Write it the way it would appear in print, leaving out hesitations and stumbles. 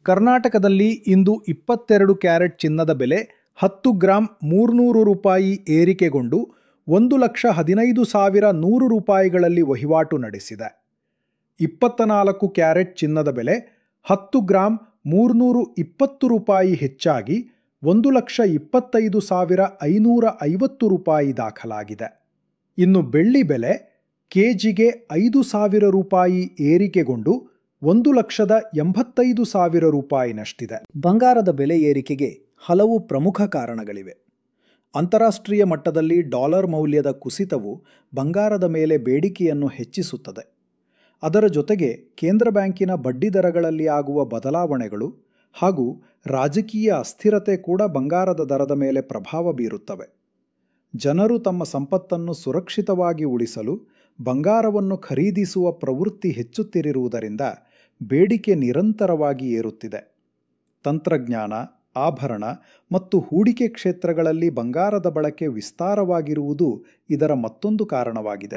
ಕರ್ನಾಟಕದಲ್ಲಿ ಇಂದು 22 ಕ್ಯಾರೆಟ್ ಚಿನ್ನದ ಬೆಲೆ 10 ಗ್ರಾಂ 300 ರೂಪಾಯಿ ಏರಿಕೆಗೊಂಡು 1,15,100 ರೂಪಾಯಿಗಳಲ್ಲಿ ವಹಿವಾಟು ನಡೆಸಿದೆ. 24 ಕ್ಯಾರೆಟ್ ಚಿನ್ನದ ಬೆಲೆ 10 ಗ್ರಾಂ 320 ರೂಪಾಯಿ ಹೆಚ್ಚಾಗಿ 1,25,550 ರೂಪಾಯಿ ದಾಖಲಾಗಿದೆ. ಇನ್ನು ಬೆಳ್ಳಿ ಬೆಲೆ ಕೆಜಿಗೆ 5,000 ರೂಪಾಯಿ ಏರಿಕೆಗೊಂಡು 1,85,000 ರೂಪಾಯಿನಷ್ಟಿದೆ. ಬಂಗಾರದ ಬೆಲೆ ಏರಿಕೆಗೆ ಹಲವು ಪ್ರಮುಖ ಕಾರಣಗಳಿವೆ. ಅಂತಾರಾಷ್ಟ್ರೀಯ ಮಟ್ಟದಲ್ಲಿ ಡಾಲರ್ ಮೌಲ್ಯದ ಕುಸಿತವು ಬಂಗಾರದ ಮೇಲೆ ಬೇಡಿಕೆಯನ್ನು ಹೆಚ್ಚಿಸುತ್ತದೆ. ಅದರ ಜೊತೆಗೆ ಕೇಂದ್ರ ಬ್ಯಾಂಕಿನ ಬಡ್ಡಿದರಗಳಲ್ಲಿ ಆಗುವ ಬದಲಾವಣೆಗಳು ಹಾಗೂ ರಾಜಕೀಯ ಅಸ್ಥಿರತೆ ಕೂಡ ಬಂಗಾರದ ದರದ ಮೇಲೆ ಪ್ರಭಾವ ಬೀರುತ್ತವೆ. ಜನರು ತಮ್ಮ ಸಂಪತ್ತನ್ನು ಸುರಕ್ಷಿತವಾಗಿ ಉಳಿಸಲು ಬಂಗಾರವನ್ನು ಖರೀದಿಸುವ ಪ್ರವೃತ್ತಿ ಹೆಚ್ಚುತ್ತಿರುವುದರಿಂದ ಬೇಡಿಕೆ ನಿರಂತರವಾಗಿ ಏರುತ್ತಿದೆ. ತಂತ್ರಜ್ಞಾನ, ಆಭರಣ ಮತ್ತು ಹೂಡಿಕೆ ಕ್ಷೇತ್ರಗಳಲ್ಲಿ ಬಂಗಾರದ ಬಳಕೆ ವಿಸ್ತಾರವಾಗಿರುವುದು ಇದರ ಮತ್ತೊಂದು ಕಾರಣವಾಗಿದೆ.